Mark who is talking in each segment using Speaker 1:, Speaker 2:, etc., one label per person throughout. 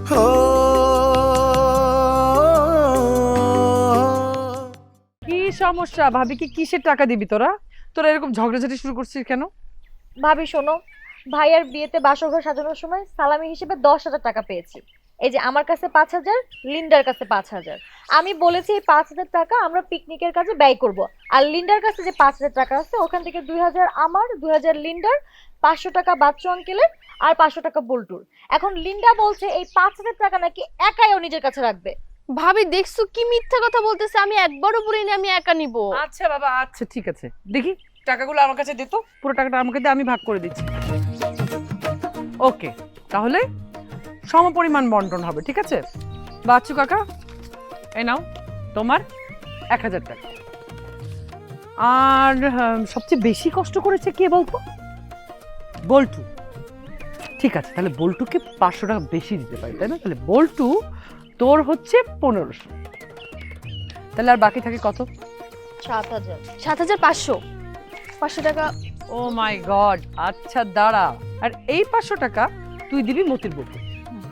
Speaker 1: কি সমস্যা ভাবি? কি কিসের টাকা দিবি তোরা? তোরা এরকম ঝগড়াঝাটি শুরু করছিস কেন?
Speaker 2: ভাবি শোনো, ভাইয়ার বিয়েতে বাসর ঘর সাজানোর সময় সালামি হিসেবে 10,000 টাকা পেয়েছি। এই যে আমার কাছে 5,000, লিন্ডার কাছে 5,000। আমি বলেছি এই 5,000 টাকা আমরা পিকনিকের কাজে ব্যয় করব। আর লিন্ডার কাছে যে 5,000 টাকা আছে ওখান থেকে 2,000 আমার, 2,000 লিন্ডার, 500 টাকা বাচ্চু আঙ্কেলের আর 500 টাকা বল্টুর। এখন লিন্ডা বলছে এই 5,000 টাকা নাকি একাই ও নিজের কাছে রাখবে।
Speaker 3: ভাবি দেখছো কি মিথ্যা কথা বলতেছে? আমি একবারও বলিনি আমি একা নিব।
Speaker 1: আচ্ছা বাবা, আচ্ছা ঠিক আছে, দেখি টাকাগুলো আমার কাছে দে তো। পুরো টাকাটা আমাকে দে, আমি ভাগ করে দিচ্ছি। ওকে, তাহলে সমপরিমাণ বন্টন হবে, ঠিক আছে? বাচ্চু কাকা, এই নাও তোমার 1,000 টাকা। আর সবচেয়ে বেশি কষ্ট করেছে কে বলতো? বল্টু। ঠিক আছে, তাহলে বল্টুকে 500 টাকা বেশি দিতে পারি, তাই না? তাহলে বল্টু তোর হচ্ছে 1500। তাহলে আর বাকি থাকে কত?
Speaker 2: 7,000।
Speaker 3: 7,500। 500 টাকা।
Speaker 1: ও মাই গড, আচ্ছা দাঁড়া। আর এই 500 টাকা তুই দিবি মতির বউকে,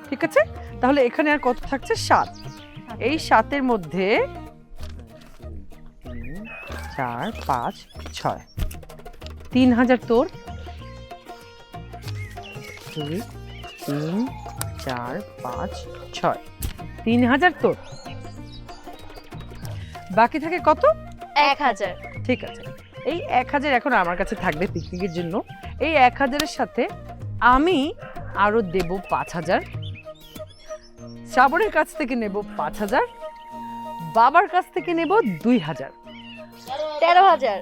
Speaker 1: ঠিক আছে? তাহলে এখানে আর কত থাকছে? 7। এই 7-এর মধ্যে 4, 5, 6, 3,000 তোর। 2, 3, 4, 5, 6, 3,000 তোর। বাকি থাকে কত?
Speaker 3: 1,000।
Speaker 1: ঠিক আছে, এই 1,000 এখন আমার কাছে থাকবে পিকনিকের জন্য। এই 1,000-এর সাথে আমি আরো দেব 5,000। শ্রাবণের কাছ থেকে নেব 5,000, বাবার কাছ থেকে নেব 2,000।
Speaker 2: 13,000।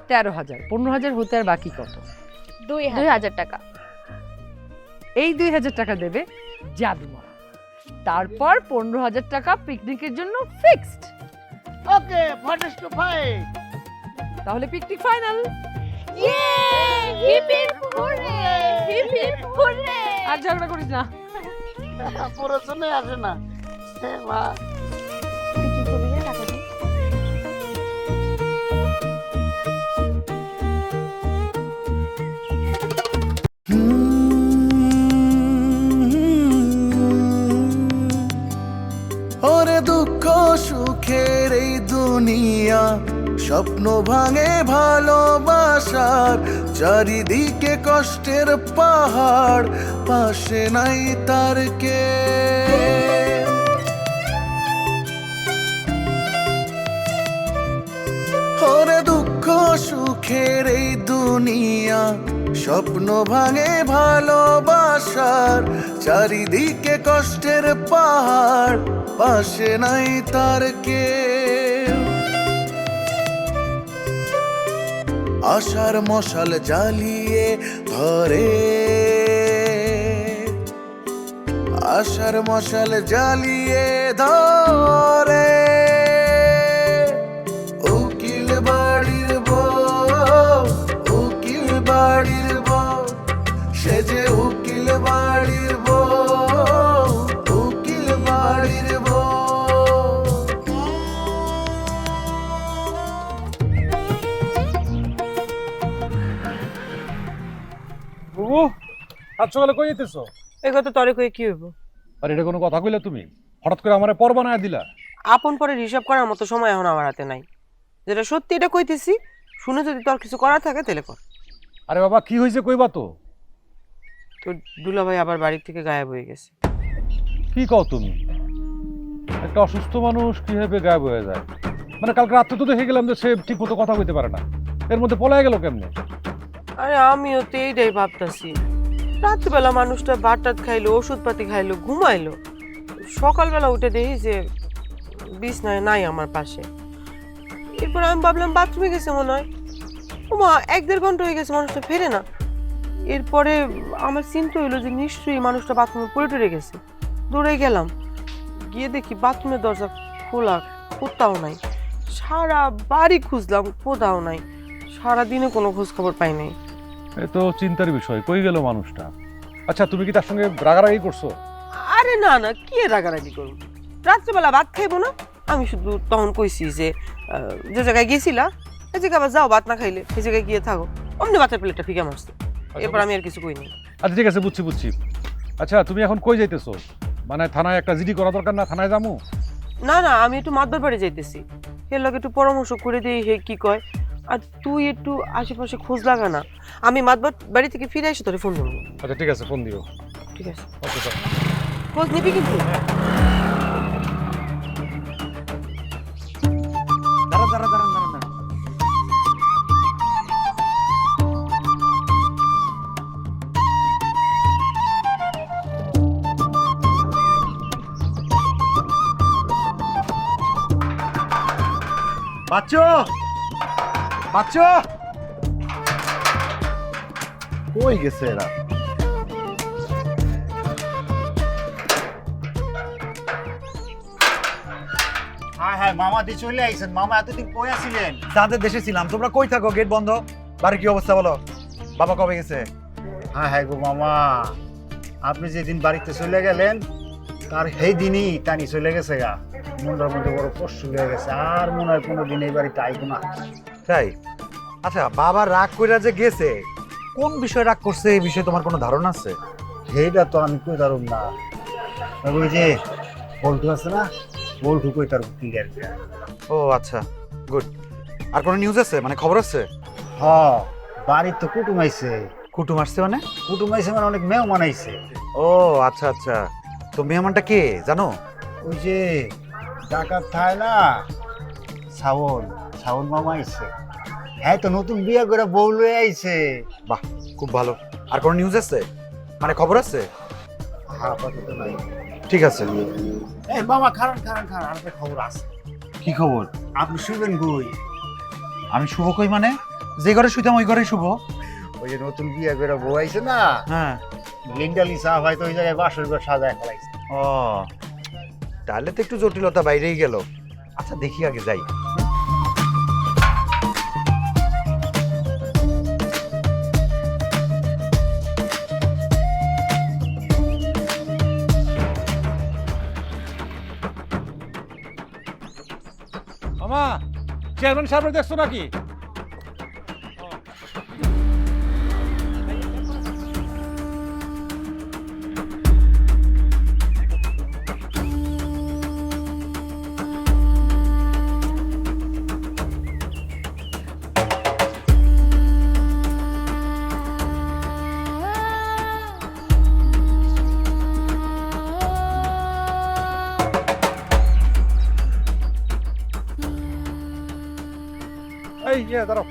Speaker 1: 13,000। 15,000 হতে আর বাকি কত?
Speaker 2: 2,000।
Speaker 3: 2,000 টাকা।
Speaker 1: এই 2,000 টাকা দেবে জাদুমা। তারপর 15,000 টাকা পিকনিকের জন্য fixed.
Speaker 4: Okay, first to fight.
Speaker 1: তাহলে picnic final.
Speaker 3: Yay! Hip hip hooray! Hip hip hooray!
Speaker 1: আর ঝগড়া করিস না।
Speaker 4: প্রশ্নে আসে না। মা
Speaker 3: তুই কি করবি রে টাকা দিয়ে?
Speaker 5: ওরে দুঃখ সুখের এই দুনিয়া, স্বপ্ন ভাঙে ভালোবাসার, চারিদিকে কষ্টের পাহাড়, পাশে নাই তার কে। ওরে দুঃখ সুখের এই দুনিয়া, স্বপ্ন ভাঙে ভালোবাসার, চারিদিকে কষ্টের পাহাড়, পাশে নাই তার কে। আশার মশাল জ্বালিয়ে ধরে, আশার মশাল জ্বালিয়ে ধরে, উকিল বাড়ির বউ, উকিল বাড়ির বউ, সে যে উকিল বাড়ির বউ, উকিল বাড়ির বউ।
Speaker 6: বুবু, আজ সকালে কই যেতেছো?
Speaker 7: এই কথা তরে কই কি হইব?
Speaker 6: আর এটা কোনো কথা কইলা তুমি? হঠাৎ করে আমারে পর বানায় দিলা।
Speaker 7: আপন পরে হিসাব করার মতো সময় এখন আমার হাতে নাই। যেটা সত্যি এটা কইতেছি, শুনে যদি তোর কিছু করার থাকে তাহলে কর।
Speaker 6: আরে বাবা, কি হয়েছে কইবা তো?
Speaker 7: তোর দুলাভাই আবার বাড়ি থেকে গায়েব হয়ে গেছে।
Speaker 6: কি কও তুমি? একটা অসুস্থ মানুষ কিভাবে গায়েব হয়ে যায়? মানে কালকে রাত্রে তো দেখে গেলাম যে সে ঠিক মতো কথা কইতে পারে না, এর মধ্যে পলায় গেল কেমনে?
Speaker 7: আরে আমিও তো এইটাই ভাবতাছি। রাত্রিবেলা মানুষটা ভাত টাত খাইলো, ওষুধপাতি খাইলো, ঘুমাইলো, সকালবেলা উঠে দেখি যে বিছনায় নাই আমার পাশে। এরপর আমি ভাবলাম বাথরুমে গেছে মনে হয়। ওমা, 1-1.5 ঘন্টা হয়ে গেছে মানুষটা ফেরে না। এরপরে আমার চিন্তা হইলো যে নিশ্চয়ই মানুষটা বাথরুমে পড়ে টরে গেছে। দৌড়ে গেলাম, গিয়ে দেখি বাথরুমের দরজা খোলা, কোথাও নাই। সারা বাড়ি খুঁজলাম, কোথাও নাই। সারাদিনে কোনো খোঁজ খবর পাই নাই।
Speaker 6: এ তো চিন্তার বিষয়, কই গেল মানুষটা? আচ্ছা, তুমি কি তার সঙ্গে রাগারাগি করছো?
Speaker 7: আরে না না, কি রাগারাগি করবো? রাত্রেবেলা ভাত খাইবো না? আমি শুধু তখন কইছি যে যে জায়গায় গেছিলা এই জায়গায় আবার যাও, ভাত না খাইলে সেই জায়গায় গিয়ে থাকো। অমনি ভাতের প্লেটটা ফিকে মারছে। এরপর আমি আর কিছু কইনি।
Speaker 6: আচ্ছা ঠিক আছে, বুঝছি বুঝছি। আচ্ছা তুমি এখন কই যাইতেছো? মানে থানায় একটা জিডি করা দরকার না? থানায় যামু?
Speaker 7: না না, আমি একটু মাতবার বাড়ি যাইতেছি, এর লগে একটু পরামর্শ করে দিই হে কি কয়। আর তুই একটু আশেপাশে খোঁজ লাগা না, আমি মাতবার বাড়ি থেকে ফিরে এসে তোরে ফোন করবো।
Speaker 6: আচ্ছা ঠিক আছে, ফোন দিও।
Speaker 7: ঠিক আছে,
Speaker 6: ওকে স্যার।
Speaker 7: খোঁজ নিবি কিন্তু।
Speaker 8: দাঁড়ান। বাচ্চো কই গেছে এরা?
Speaker 9: হ্যাঁ মামা দিয়ে চলে আইছেন। মামা এতদিন কই আছিলেন?
Speaker 8: তাদের দেশে ছিলাম, তোমরা কই থাকো? গেট বন্ধ, বাড়ির কি অবস্থা বলো? বাবা কবে গেছে?
Speaker 9: হ্যাঁ গো মামা, আপনি যেদিন বাড়িতে চলে গেলেন তার সেই দিনই টানি চলে গেছে গা। মনটার মধ্যে বড় কষ্ট হয়ে গেছে, আর মনে হয় কোনোদিন এই বাড়িতে আইব না।
Speaker 8: তাই? আচ্ছা, বাবা রাগ কইরা যে গেছে, কোন বিষয়ে রাগ করছে এই বিষয়ে তোমার কোনো ধারণা আছে?
Speaker 9: সেইটা তো আমি কই তারুম না। তবে ওই যে বল্টু আছে না, বল্টু কই তার ক্লিয়ার।
Speaker 8: ও আচ্ছা, গুড। আর কোনো নিউজ আছে, মানে খবর আছে?
Speaker 9: হ্যাঁ, বাড়ির তো কুটুম আইছে।
Speaker 8: কুটুম আসছে মানে?
Speaker 9: কুটুম আইছে মানে অনেক মেহমান আইছে।
Speaker 8: ও আচ্ছা আচ্ছা, তো মেহমানটা কে জানো?
Speaker 9: ওই যে ডাকাত থায় না, ছাউল মামা আইছে। হ্যাঁ, তো নতুন বিয়ে করে বউ লয়ে আইছে।
Speaker 8: বাহ, খুব ভালো। আর কোনো নিউজ আছে, মানে খবর আছে?
Speaker 9: হ্যাঁ, আপাতত নাই।
Speaker 8: ঠিক আছে।
Speaker 9: এই মামা, খারান আর একটা খবর আছে।
Speaker 8: কি খবর?
Speaker 9: আপনি শুবেন কই?
Speaker 8: আমি শুভ কই মানে? যে ঘরে শুইতাম ওই ঘরেই শুভ।
Speaker 9: ওই যে নতুন বিয়ে করে বউ আইছে না,
Speaker 8: হ্যাঁ।
Speaker 9: লিঙ্গালি সাহেব হয়তো ওই জায়গায় বাসর ঘর সাজায় ফেলাইছে।
Speaker 8: ও, তাহলে তো একটু জটিলতা বাইরেই গেল। আচ্ছা দেখি, আগে যাই।
Speaker 6: মামা, চেয়ারম্যান সাহেব দেখছো নাকি? এই দাঁড়াও,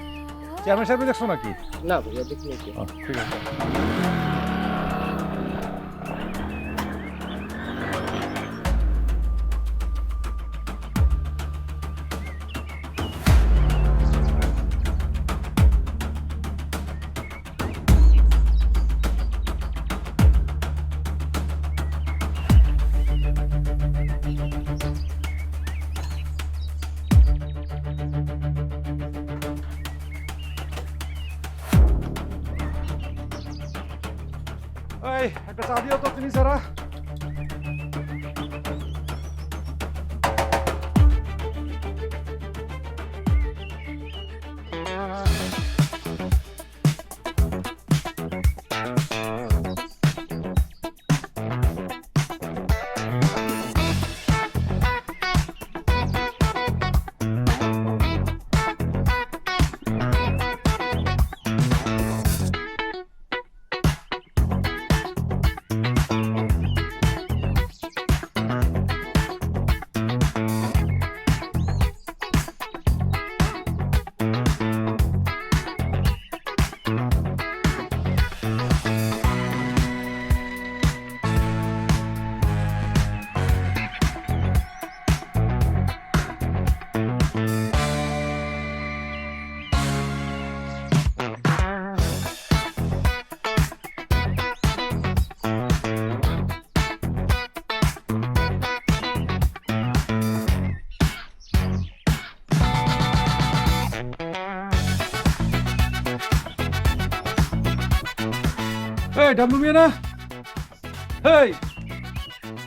Speaker 6: চেয়ারম্যান সাহেব দেখছো নাকি?
Speaker 10: না ভাইয়া, দেখি
Speaker 6: ঠিক আছে। এই একটা চা দিও তো তুমি সারা। এই ডাবলু মিয়া না? এই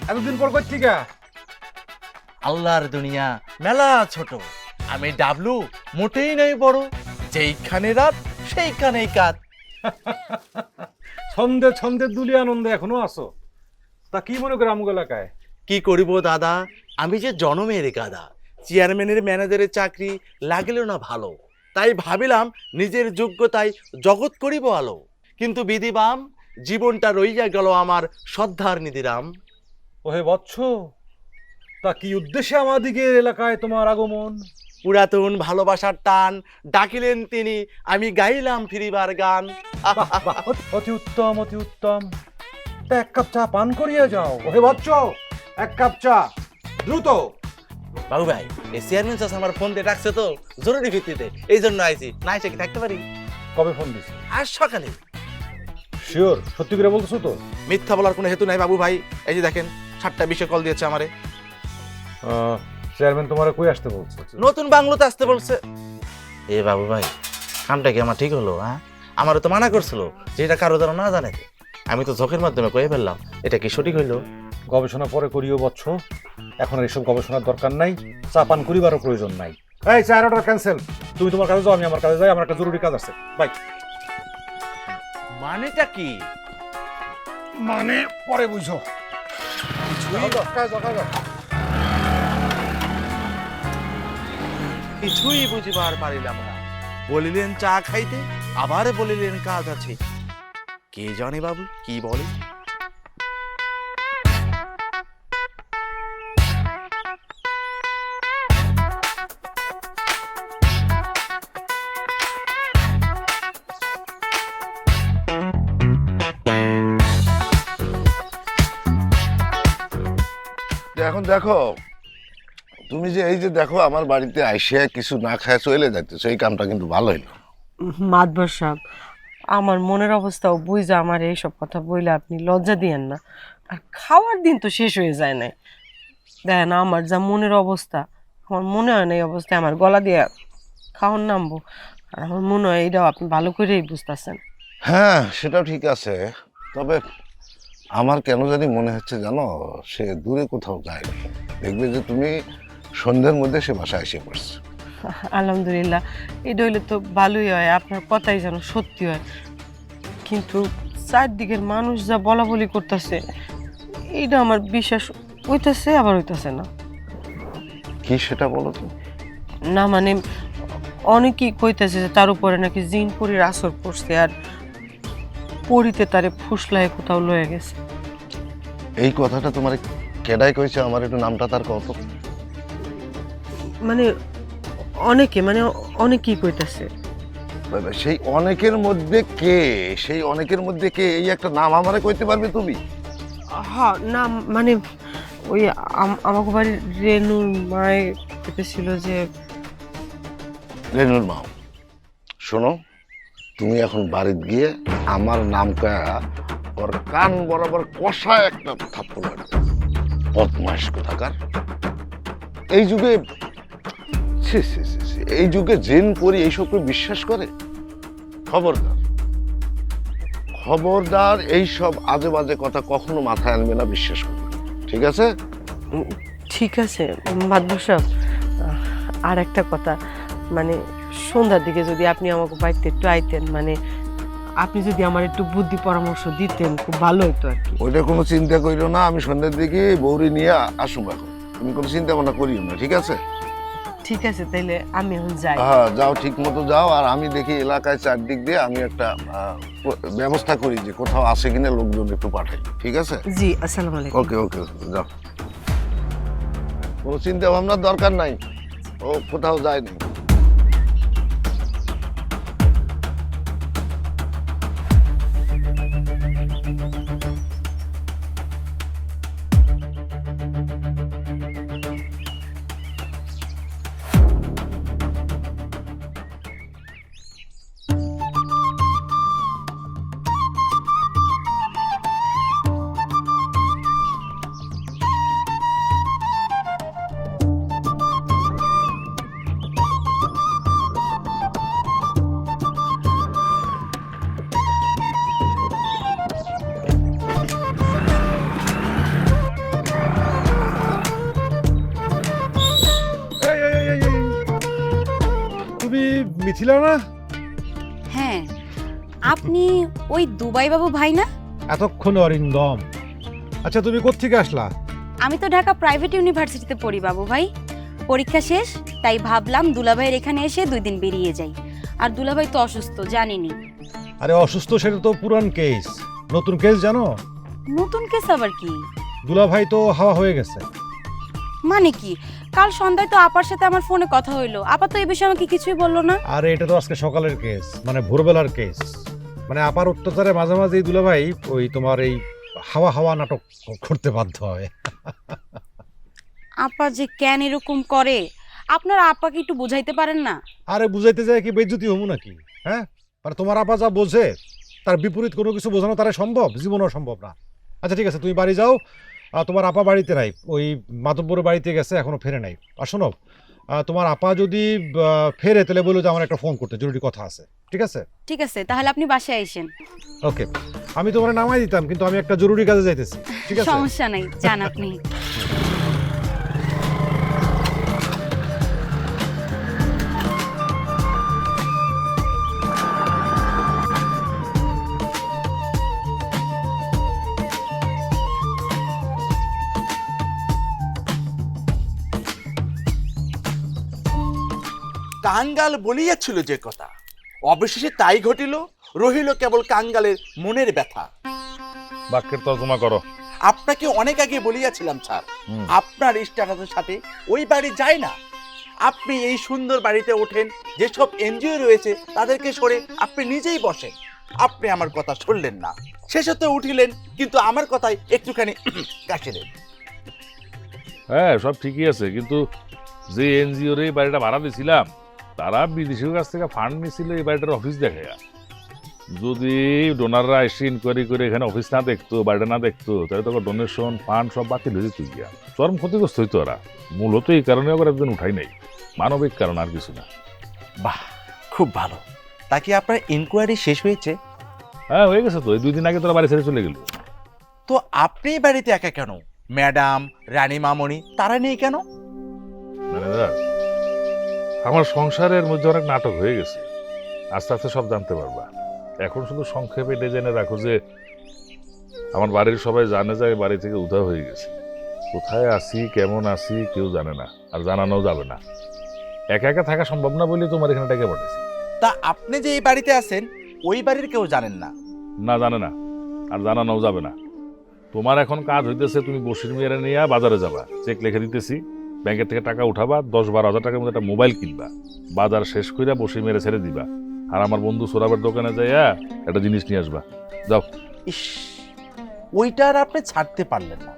Speaker 6: এতদিন পর কই থেকে?
Speaker 10: আল্লাহর দুনিয়া মেলা ছোট, আমি ডাবলু মোটেই নই বড়, যেইখানে রাত সেইখানেই কাত।
Speaker 6: ছন্দে ছন্দে দুলি আনন্দে এখনো আছো? তা কি মনে করে আমুক এলাকায়?
Speaker 10: কি করিব দাদা, আমি যে জনমের গাদা, চেয়ারম্যানের ম্যানেজারের চাকরি লাগিল না ভালো, তাই ভাবিলাম নিজের যোগ্যতায় জগৎ করিব আলো। কিন্তু বিধিবাম জীবনটা রইয়া গেল আমার শ্রদ্ধার নিধিরাম।
Speaker 6: ওহে বৎস, তা কি উদ্দেশ্যে আমাদিকে এলাকায় তোমার আগমন?
Speaker 10: পুরাতন ভালোবাসার টান ডাকিলেন তিনি, আমি গাইলাম ফিরিবার গান।
Speaker 6: অতি উত্তম, অতি উত্তম। তা এক কাপ চা পান করিয়া যাও। ওহে বৎস, এক কাপ চা দ্রুত।
Speaker 10: বাবু ভাই, এই চেয়ারম্যান চাষ আমার ফোন দিয়ে ডাকছে তো জরুরি ভিত্তিতে, এই জন্য আইছি। না এসে কি থাকতে পারি?
Speaker 6: কবে ফোন দিছি?
Speaker 10: আজ সকালে।
Speaker 6: শিওর? সত্যি করে বলতেছো তো?
Speaker 10: মিথ্যা বলার কোনো হেতু নাই বাবু ভাই। এই যে দেখেন 7টা 20 কল দিয়েছে আমারে।
Speaker 6: চেয়ারম্যান তোমারে কই আসতে বলছে?
Speaker 10: নতুন বাংলোতে আসতে বলছে। এ বাবু ভাই, কামটা কি আমার ঠিক হলো? হ্যাঁ, আমারও তো মানা করছিল যে এটা কারো দ্বারা না জানে। আমি তো চোখের মাধ্যমে কয়ে ফেললাম, এটা কি সঠিক হইলো?
Speaker 6: গবেষণা পরে করিও বৎস, এখন আর এসব গবেষণার দরকার নাই, চা পান করিবারও প্রয়োজন নাই। এই চা অর্ডার ক্যান্সেল। তুমি তোমার কাজে যাও, আমি আমার কাজে যাই, আমার একটা জরুরি কাজ আছে। বাই।
Speaker 10: মানেটা কি?
Speaker 6: মানে পরে বুঝো।
Speaker 10: কিছুই বুঝিবার পারিলাম না। বলিলেন চা খাইতে, আবার বলিলেন কাজ আছে। কে জানে বাবু কি বলে।
Speaker 11: এখন দেখো, তুমি যে এই যে দেখো আমার বাড়িতে আইসে কিছু না খায় চলে যাইতেছো, এই কামটা কিন্তু ভালো হইলো।
Speaker 7: মাতবর সাহেব, আমার মনের অবস্থাও বুঝা আমার এইসব কথা বইলে আপনি লজ্জা দিয়েন না। আর খাওয়ার দিন তো শেষ হয়ে যায় না। দেখেন আমার যা মনের অবস্থা, আমার মনে হয় না এই অবস্থায় আমার গলা দিয়ে খাওয়ার নামবো। আর আমার মনে হয় এটাও আপনি ভালো করেই বুঝতেছেন।
Speaker 11: হ্যাঁ, সেটাও ঠিক আছে, তবে আমার কেন জানি মনে হচ্ছে জানো, সে দূরে কোথাও যায় না। দেখবে যে তুমি সন্ধ্যের মধ্যে সে বাসায় এসে পড়ছে।
Speaker 7: আলহামদুলিল্লাহ, এটা হইলে তো ভালোই হয়, আপনার কথাই যেন সত্যি হয়। কিন্তু চারদিকের মানুষ যা বলা বলি করতেছে, এইটা আমার বিশ্বাস হইতেছে আবার হইতেছে না।
Speaker 11: কি সেটা বলো তো?
Speaker 7: না মানে অনেকেই কইতেছে যে তার উপরে নাকি জিন পরির আসর পড়ছে, আর পরিতে তারে ফুসলায় কোথাও লয়ে গেছে।
Speaker 11: এই কথাটা তোমার কেডাই কইছে? আমার একটু নামটা তার কত।
Speaker 7: মানে অনেকেই কইতেছে।
Speaker 11: সেই অনেকের মধ্যে কে? সেই অনেকের মধ্যে কে? এই একটা নাম আমারে কইতে পারবে তুমি?
Speaker 7: হ্যাঁ, না মানে ওই আমাকে বাড়ির রেনুর মায়ে কইতেছিল যে।
Speaker 11: রেনুর মা, শোনো, তুমি এখন বাড়িতে গিয়ে আমার নামটা ওর কান বরাবর কষায় একটা থাপ্পড় মারবে। বদমাইশ কোথাকার! এই যুগে এই যুগে জিন পরি এইসবকে বিশ্বাস করে? খবরদার, খবরদার, এইসব আজে বাজে কথা কখনো মাথায় আনবে না, বিশ্বাস করবে। ঠিক আছে?
Speaker 7: ঠিক আছে মাদবর সাহেব, আর একটা কথা, মানে সন্ধ্যার দিকে যদি আপনি আমাকে বাড়িতে একটু আইতেন, মানে আপনি যদি আমার একটু বুদ্ধি পরামর্শ দিতেন, খুব ভালো হতো আর কি।
Speaker 11: ওইটা কোনো চিন্তা করিও না, আমি সন্ধ্যার দিকে বৌরি নিয়ে আসুন। এখন তুমি কোনো চিন্তা ভাবনা করিও না, ঠিক আছে?
Speaker 7: ঠিক আছে, তাইলে আমি এখন যাই।
Speaker 11: হ্যাঁ, যাও, ঠিক মতো যাও। আর আমি দেখি এলাকায় চারদিক দিয়ে আমি একটা ব্যবস্থা করি যে কোথাও আসে কিনা লোকজন একটু পাঠাই। ঠিক আছে?
Speaker 7: জি, আসসালামু আলাইকুম।
Speaker 11: ওকে ওকে, যাও, কোনো চিন্তা ভাবনার দরকার নাই, ও কোথাও যায়নি।
Speaker 6: তুমি মিথিলা না?
Speaker 12: হ্যাঁ, আপনি ওই দুবাই বাবু ভাই না?
Speaker 6: এতক্ষণ অরিন্দম, আচ্ছা তুমি কোত্থেকে আসলা?
Speaker 12: আমি তো ঢাকা প্রাইভেট ইউনিভার্সিটিতে পড়ি বাবু ভাই। পরীক্ষা শেষ, তাই ভাবলাম দুলাভাইয়ের এখানে এসে 2 দিন বেরিয়ে যাই। আর দুলাভাই তো অসুস্থ, জানিনি।
Speaker 6: আরে অসুস্থ সেটা তো পুরান কেস, নতুন কেস জানো?
Speaker 12: নতুন কেস আবার কি?
Speaker 6: দুলাভাই তো হাওয়া হয়ে গেছে।
Speaker 12: মানে কি? কাল সন্ধ্যায় তো আপার সাথে আমার ফোনে কথা হইলো, আপা তো এই বিষয়ে আমাকে কিছুই বললো না।
Speaker 6: আরে এটা তো আজকে সকালের কেস, মানে ভোরবেলার কেস। মানে আপার অত্যাচারে মাঝে মাঝে এই দুলাভাই ওই তোমার এই হাওয়া হাওয়া নাটক করতে বাধ্য হয়।
Speaker 12: আপা যে কেন এরকম করে, আপনারা আপাকে একটু বুঝাইতে পারেন না?
Speaker 6: আরে বুঝাইতে যায় কি বেজ্জতি হমু নাকি? হ্যাঁ, মানে তোমার আপা যা বোঝে তার বিপরীত কোনো কিছু বোঝানো তারা সম্ভব? জীবনও সম্ভব না। আচ্ছা ঠিক আছে, তুমি বাড়ি যাও। তোমার আপা বাড়িতে নাই, ওই মাধবপুরের বাড়িতে গেছে, এখনো ফেরে নাই। আর শোনো, তোমার আপা যদি ফেরে তাহলে বলো যে আমার একটা ফোন করতে, জরুরি কথা আছে। ঠিক আছে?
Speaker 12: ঠিক আছে, তাহলে আপনি বাসায় আইসেন।
Speaker 6: ওকে, আমি তোমার নামাই দিতাম, কিন্তু আমি একটা জরুরি কাজে যাইতেছি। ঠিক আছে?
Speaker 12: সমস্যা নাই, যান আপনি।
Speaker 10: কাঙ্গাল বলিয়াছিল যে কথা, অবশেষে তাই ঘটিল। রহিল কেবল কাঙ্গালের মনের ব্যথা।
Speaker 6: বাক্যের তর্জমা করো।
Speaker 10: আপনাকে অনেক আগে বলিয়াছিলাম স্যার, আপনার স্ট্যাটাসের সাথে ওই বাড়ি যায় না। আপনি এই সুন্দর বাড়িতে ওঠেন, যেসব এনজিও রয়েছে তাদেরকে সরে আপনি নিজেই বসেন। আপনি আমার কথা শুনলেন না, শেষে উঠিলেন, কিন্তু আমার কথাই একটুখানি কাশিলেন।
Speaker 13: হ্যাঁ, সব ঠিকই আছে, কিন্তু যে এনজিওর এই বাড়িটা ভাড়া দিয়েছিলাম তারা বিদেশির কাছ থেকে ফান্ড নিয়েছিল এই বাড়িটার অফিস দেখে। যদি ডোনাররা এসে ইনকোয়ারি করে এখানে অফিস না দেখতো, বাড়িটা না দেখতো, তাহলে তখন ডোনেশন ফান্ড সব বাতিল হয়ে যেত গিয়া, চরম ক্ষতিগ্রস্ত হইতো ওরা। মূলত এই কারণে আবার একজন উঠাই নাই, মানবিক কারণ, আর কিছু না।
Speaker 10: বাহ, খুব ভালো। তা কি আপনার ইনকোয়ারি শেষ হয়েছে?
Speaker 13: হ্যাঁ, হয়ে গেছে তো, এই 2 দিন আগে তোরা বাড়ি ছেড়ে চলে গেল।
Speaker 10: তো আপনি বাড়িতে একা কেন? ম্যাডাম, রানী মামনি তারা নেই কেন?
Speaker 13: ম্যানেজার, আমার সংসারের মধ্যে অনেক নাটক হয়ে গেছে, আস্তে আস্তে সব জানতে পারবা। এখন শুধু সংক্ষেপে ডিজাইনে রাখো যে আমার বাড়ির সবাই জানে যে বাড়ি থেকে উধাও হয়ে গেছে। কোথায় আসি, কেমন আসি কেউ জানে না, আর জানানো যাবে না। একা একা থাকা সম্ভব না বলে তোমার এখানে ডেকে পাঠাইছি।
Speaker 10: তা আপনি যে এই বাড়িতে আছেন ওই বাড়ির কেউ জানেন না?
Speaker 13: না, জানে না, আর জানানোও যাবে না। তোমার এখন কাজ হইতেছে, তুমি বসির মেয়েরা নিয়ে বাজারে যাবা, চেক লিখে দিতেছি, ব্যাংকের থেকে টাকা উঠাবা, 10-12 হাজার টাকার মধ্যে একটা মোবাইল কিনবা, বাজার শেষ করে বসির মেয়েরা ছেড়ে দিবা, আর আমার বন্ধু সোরাবের দোকানে যাইয়া একটা জিনিস নিয়ে আসবা। যাও।
Speaker 10: ইস, ওইটা আর আপনি ছাড়তে পারলেন না।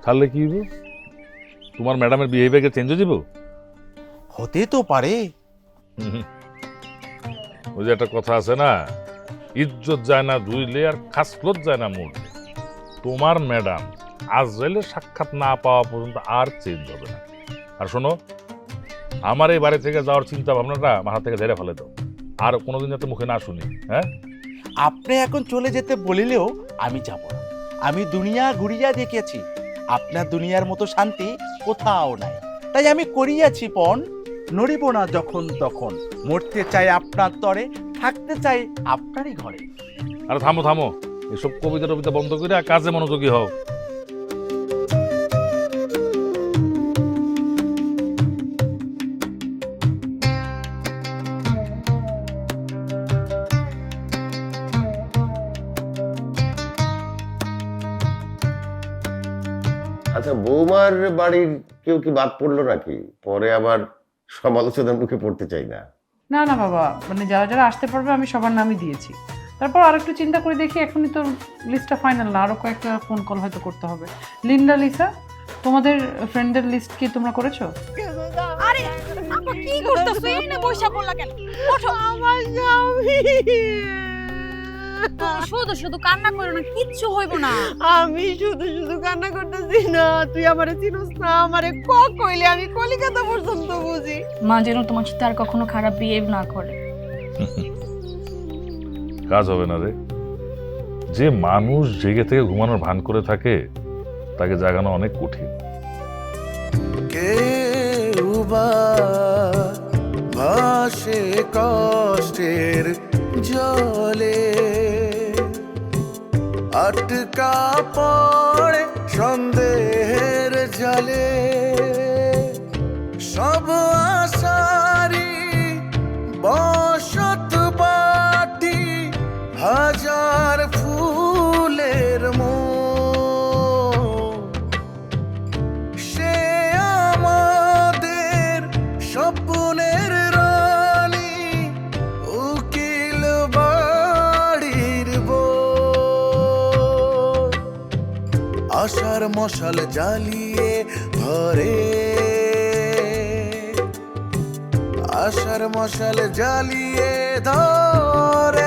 Speaker 13: ছাড়লে কি হইব? তোমার ম্যাডামের বিহেভিয়ার চেঞ্জ হয়ে যাব?
Speaker 10: হতে তো পারে।
Speaker 13: ওই যে একটা কথা আছে না, ইজ্জত যায় না ধুইলে আর খাসলত যায় না মরলে। তোমার ম্যাডাম আজরাইলের সাক্ষাৎ না পাওয়া পর্যন্ত আর চেঞ্জ হবে না। আর শোনো, আমার এই বাড়ি থেকে যাওয়ার চিন্তা ভাবনাটা মাথা থেকে ঝেড়ে ফেলে দাও, আর কোনোদিন যাতে মুখে না শুনি। হ্যাঁ,
Speaker 10: আপনি এখন চলে যেতে বলিলেও আমি যাব না। আমি দুনিয়া ঘুরিয়া দেখেছি, আপনার দুনিয়ার মতো শান্তি কোথাও নাই। তাই আমি করিয়াছি পণ, নড়িব না যখন তখন, মরতে চাই আপনার তরে, থাকতে চাই আপনারই ঘরে।
Speaker 13: আর থামো থামো, এসব কবিতা টবিতা বন্ধ করে কাজে মনোযোগী হও।
Speaker 11: আচ্ছা, বৌমার বাড়ির কেউ কি বাদ পড়লো নাকি? পরে আবার সমালোচনার মুখে পড়তে চাই না।
Speaker 1: না না বাবা, মানে যারা যারা আসতে পারবে আমি সবার নামই দিয়েছি। তারপর আর একটু চিন্তা করে দেখি, এখনই তো লিস্টটা ফাইনাল না, আরো কয়েকটা ফোন কল হয়তো করতে হবে। লিন্ডা, লিসা, তোমাদের ফ্রেন্ডের লিস্ট কি তোমরা করেছো?
Speaker 12: আরে আপা কি করতেছো? এই না বইসা পড়লা কেন? ওঠো।
Speaker 7: আমার স্বামী,
Speaker 12: শুধু শুধু কান্না করো না, কিচ্ছু হইব না।
Speaker 7: আমি শুধু শুধু কান্না করতেছি না, তুই আমারে চিনোস না, আমারে কইলে আমি কলিকাতা পর্যন্ত বুঝি।
Speaker 3: মা যেন তোমার সাথে আর কখনো খারাপ বিহেভ না করে।
Speaker 13: কাজ হবে না রে। যে মানুষ জেগে থেকে ঘুমানোর ভান করে থাকে তাকে জাগানো অনেক কঠিন।
Speaker 5: কেউ বা ভাসে কষ্টের জলে, আটকা পড়ে সন্দেহের জালে সব আশারি বসত বাটি হাজার ফুলের সে আমাদের স্বপ্নের রানী উকিল বাড়ির আশার মশাল জ্বালিয়ে ধরে আশার মশাল জ্বালিয়ে ধরে